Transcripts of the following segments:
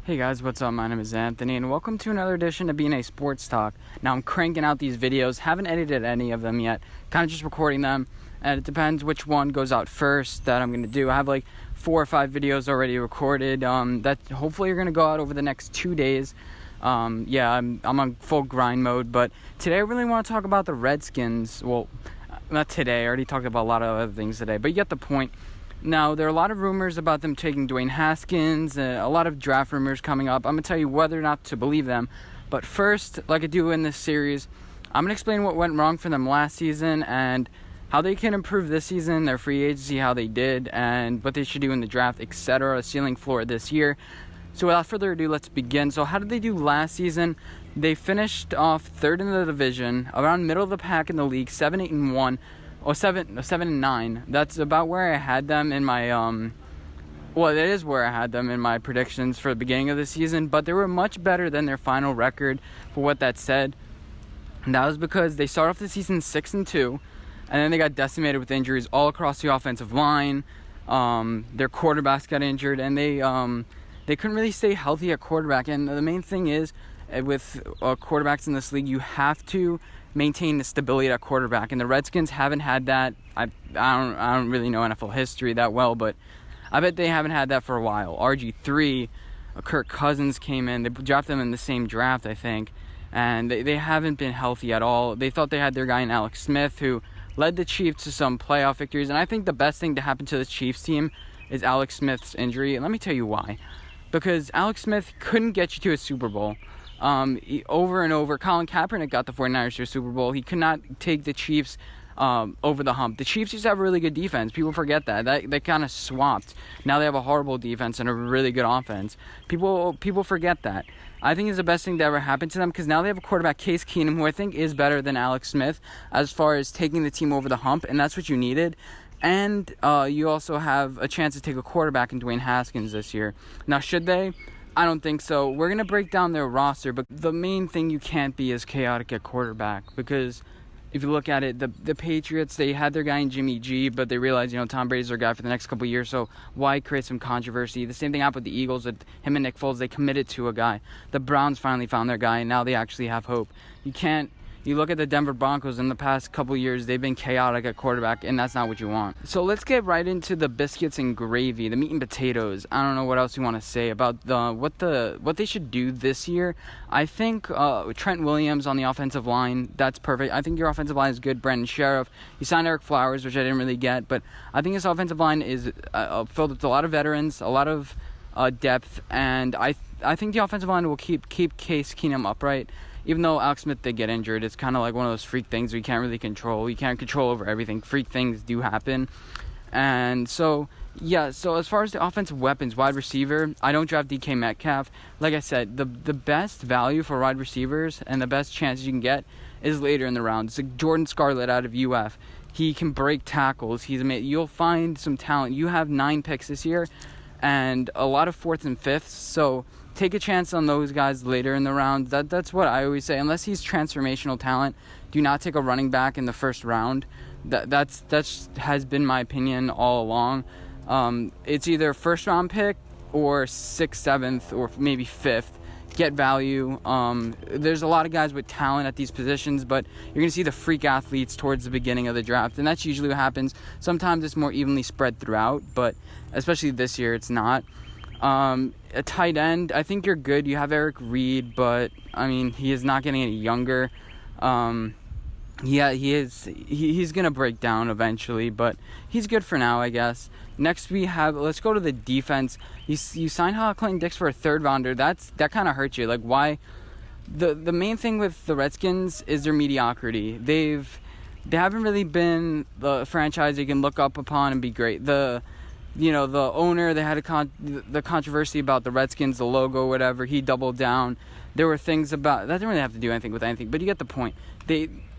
Hey guys, what's up? My name is Anthony and welcome to another edition of BnA Sports Talk. Now I'm cranking out these videos, haven't edited any of them yet, kind of just recording them, and it depends which one goes out first that I'm going to do. I have like 4 or 5 videos already recorded that hopefully are going to go out over the next 2 days. I'm on full grind mode, but today I really want to talk about the RedSKINS. Well, not today, I already talked about a lot of other things today, but you get the point. Now, there are a lot of rumors about them taking HaSKINS, a lot of draft rumors coming up. I'm going to tell you whether or not to believe them. But first, like I do in this series, I'm going to explain what went wrong for them last season and how they can improve this season, their free agency, how they did, and what they should do in the draft, etc., ceiling floor this year. So without further ado, let's begin. So how did they do last season? They finished off 3rd in the division, around middle of the pack in the league, 7-8-1. 7-9. That's about where I had them in my that is where I had them in my predictions for the beginning of the season, but they were much better than their final record for what that said. And that was because they started off the season 6-2, and then they got decimated with injuries all across the offensive line. Their quarterbacks got injured, and they couldn't really stay healthy at quarterback. And the main thing is, with quarterbacks in this league, you have to maintain the stability at quarterback, and the RedSKINS haven't had that. I don't really know NFL history that well, but I bet they haven't had that for a while. RG3, Kirk Cousins came in. They drafted them in the same draft, I think, and they haven't been healthy at all. They thought they had their guy in Alex Smith, who led the Chiefs to some playoff victories, and I think the best thing to happen to the Chiefs team is Alex Smith's injury, and let me tell you why. Because Alex Smith couldn't get you to a Super Bowl. Over and over, Colin Kaepernick got the 49ers to a Super Bowl. He could not take the Chiefs over the hump. The Chiefs used to have a really good defense. People forget that. They kind of swapped. Now they have a horrible defense and a really good offense. People forget that. I think it's the best thing that ever happened to them because now they have a quarterback, Case Keenum, who I think is better than Alex Smith as far as taking the team over the hump, and that's what you needed. And you also have a chance to take a quarterback in HaSKINS this year. Now, should they? I don't think so. We're going to break down their roster, but the main thing you can't be is chaotic at quarterback because if you look at it, the Patriots, they had their guy in Jimmy G, but they realized, Tom Brady's their guy for the next couple of years, so why create some controversy? The same thing happened with the Eagles with him and Nick Foles. They committed to a guy. The Browns finally found their guy, and now they actually have hope. You look at the Denver Broncos in the past couple years, they've been chaotic at quarterback, and that's not what you want. So let's get right into the biscuits and gravy, the meat and potatoes. I don't know what else you want to say about what they should do this year. I think Trent Williams on the offensive line, that's perfect. I think your offensive line is good. Brandon Sheriff, you signed Eric Flowers, which I didn't really get, but I think his offensive line is filled with a lot of veterans, a lot of depth, and I think the offensive line will keep Case Keenum upright. Even though Alex Smith did get injured, it's kind of like one of those freak things we can't really control. You can't control over everything. Freak things do happen. And so as far as the offensive weapons, wide receiver, I don't draft DK Metcalf. Like I said, the best value for wide receivers and the best chances you can get is later in the round. It's like Jordan Scarlett out of UF. He can break tackles. You'll find some talent. You have 9 picks this year and a lot of 4th and 5th. So take a chance on those guys later in the round. That's what I always say. Unless he's transformational talent, do not take a running back in the first round. That has been my opinion all along. It's either first round pick or 6th, 7th, or maybe 5th. Get value. There's a lot of guys with talent at these positions, but you're going to see the freak athletes towards the beginning of the draft, and that's usually what happens. Sometimes it's more evenly spread throughout, but especially this year, it's not. A tight end, I think you're good. You have Eric Reed, but he is not getting any younger. He is. He's gonna break down eventually, but he's good for now, I guess. Next let's go to the defense. You signed Clinton Dix for a 3rd rounder. That kind of hurts you. Like, why? The main thing with the RedSKINS is their mediocrity. They haven't really been the franchise you can look up upon and be great. The owner, they had the controversy about the RedSKINS, the logo, whatever. He doubled down. There were things about that didn't really have to do anything with anything, but you get the point.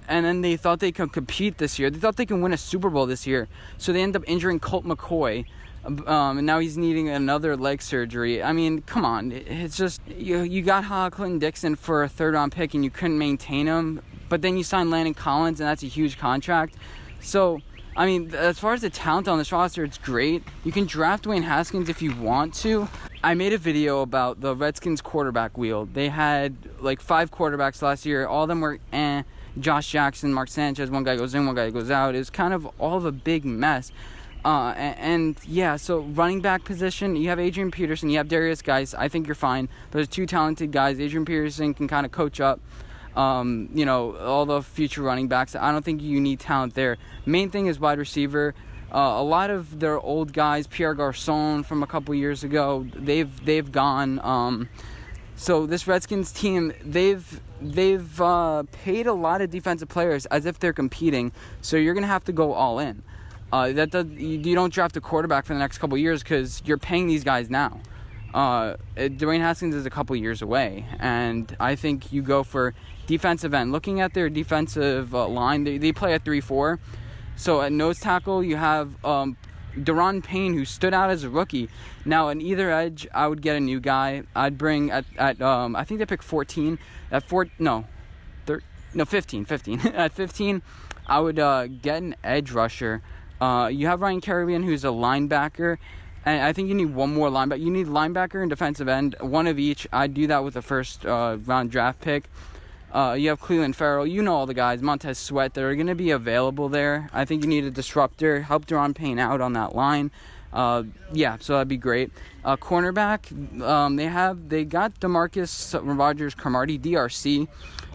And then they thought they could compete this year. They thought they could win a Super Bowl this year. So they end up injuring Colt McCoy, and now he's needing another leg surgery. Come on. It's just you got Clinton Dixon for a 3rd round pick, and you couldn't maintain him. But then you signed Landon Collins, and that's a huge contract. So as far as the talent on this roster, it's great. You can draft HaSKINS if you want to. I made a video about the Redskins quarterback wheel. They had like 5 quarterbacks last year. All of them were Josh Jackson, Mark Sanchez. One guy goes in, one guy goes out. It was kind of all of a big mess. So running back position, you have Adrian Peterson, you have Darius Geis. I think you're fine. Those are 2 talented guys. Adrian Peterson can kind of coach up, all the future running backs. I don't think you need talent there. Main thing is wide receiver. A lot of their old guys, Pierre Garcon from a couple years ago, they've gone. So this Redskins team, they've paid a lot of defensive players as if they're competing. So you're gonna have to go all in. You don't draft a quarterback for the next couple years because you're paying these guys now. Dwayne Haskins is a couple years away, and I think you go for defensive end. Looking at their defensive line, they play at 3-4. So at nose tackle, you have Daron Payne, who stood out as a rookie. Now, in either edge, I would get a new guy. I'd bring I think they picked 14. 15. At 15, I would get an edge rusher. You have Ryan Kerrigan, who's a linebacker. And I think you need one more linebacker. You need linebacker and defensive end, one of each. I'd do that with a first round draft pick. You have Cleveland Farrell. You know all the guys. Montez Sweat that are going to be available there. I think you need a disruptor. Help Daron Payne out on that line. So that'd be great. Cornerback, they got DeMarcus Rodgers-Cromartie, DRC.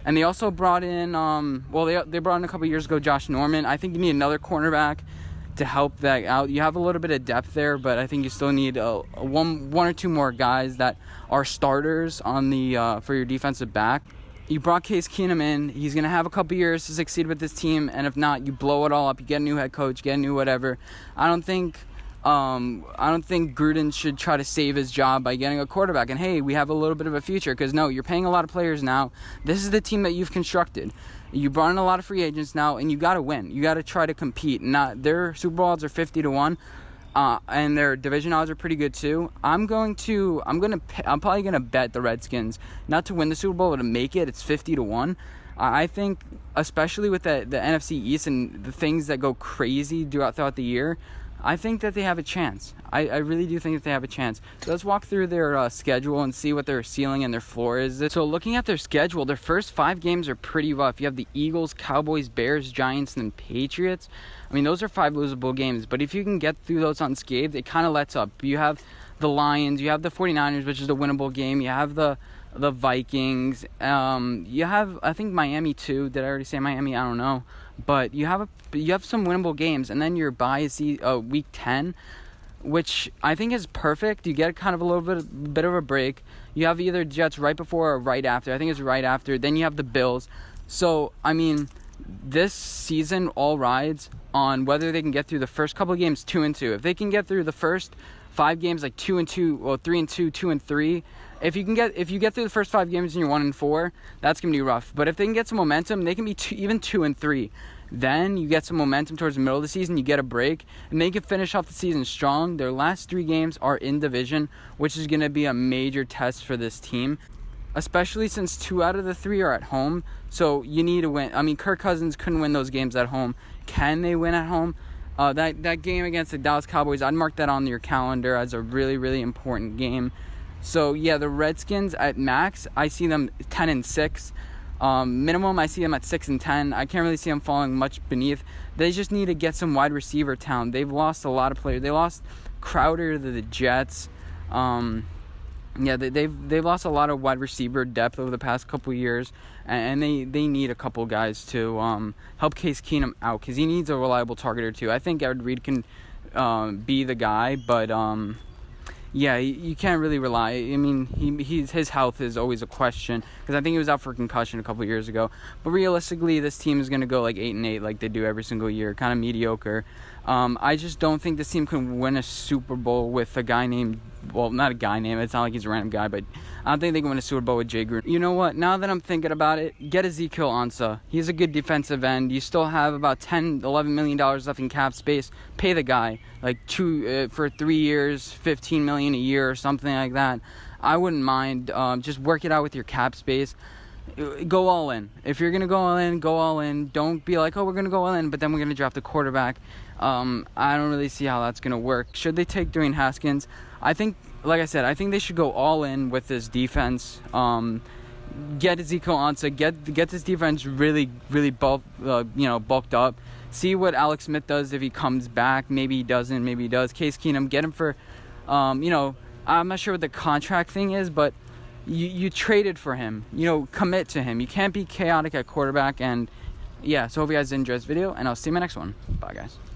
And they also brought in, they brought in a couple years ago Josh Norman. I think you need another cornerback to help that out. You have a little bit of depth there, but I think you still need one or two more guys that are starters on the for your defensive back. You brought Case Keenum in. He's going to have a couple years to succeed with this team, and if not, you blow it all up. You get a new head coach, get a new whatever. I don't think Gruden should try to save his job by getting a quarterback. And hey, we have a little bit of a future, because no, you're paying a lot of players now. This is the team that you've constructed. You brought in a lot of free agents now, and you got to win. You got to try to compete. Their Super Bowl odds are 50-1. And their division odds are pretty good too. I'm probably gonna bet the Redskins not to win the Super Bowl, but to make it. It's 50-1. I think, especially with the NFC East and the things that go crazy throughout the year, I think that they have a chance. I really do think that they have a chance. So let's walk through their schedule and see what their ceiling and their floor is. So looking at their schedule, their first 5 games are pretty rough. You have the Eagles, Cowboys, Bears, Giants, and then Patriots. I mean, those are 5 losable games. But if you can get through those unscathed, it kind of lets up. You have the Lions. You have the 49ers, which is a winnable game. You have the Vikings. You have, I think, Miami too. Did I already say Miami? I don't know. But you have some winnable games, and then your bye is week 10, which I think is perfect. You get kind of a little bit of a break. You have either Jets right before or right after. I think it's right after. Then you have the Bills. So, I mean, this season all rides on whether they can get through the first couple of games 2-2. If they can get through the first 5 games like 2-2, or 3-2, 2-3. If you get through the first 5 games and you're 1-4, that's gonna be rough. But if they can get some momentum, they can be even 2-3. Then you get some momentum towards the middle of the season, you get a break, and they can finish off the season strong. Their last 3 games are in division, which is gonna be a major test for this team, especially since 2 out of the 3 are at home. So you need to win. I mean, Kirk Cousins couldn't win those games at home. Can they win at home? That game against the Dallas Cowboys, I'd mark that on your calendar as a really, really important game. So, yeah, the Redskins at max, I see them 10-6. Minimum, I see them at 6-10. I can't really see them falling much beneath. They just need to get some wide receiver talent. They've lost a lot of players. They lost Crowder to the Jets. They've lost a lot of wide receiver depth over the past couple of years, and they need a couple guys to help Case Keenum out, because he needs a reliable target or two. I think Ed Reed can be the guy, but you can't really rely. I mean, his health is always a question, because I think he was out for concussion a couple of years ago. But realistically, this team is going to go like 8-8 like they do every single year, kind of mediocre. I just don't think this team can win a Super Bowl with a guy named, well, not a guy named, it's not like he's a random guy, but I don't think they can win a Super Bowl with Jay Gruden. You know what? Now that I'm thinking about it, get Ezekiel Ansah. He's a good defensive end. You still have about $10-11 million left in cap space. Pay the guy like for 3 years, $15 million a year or something like that. I wouldn't mind. Just work it out with your cap space. Go all in. If you're going to go all in, go all in. Don't be like, oh, we're going to go all in, but then we're going to draft a quarterback. I don't really see how that's going to work. Should they take Dwayne Haskins? I think like I said, I think they should go all in with this defense. Get Ezekiel Ansah, get this defense really bulked up. See what Alex Smith does if he comes back. Maybe he doesn't. Maybe he does. Case Keenum, get him for, I'm not sure what the contract thing is, but you traded for him. Commit to him. You can't be chaotic at quarterback. And yeah, so hope you guys enjoyed this video, and I'll see you in my next one. Bye, guys.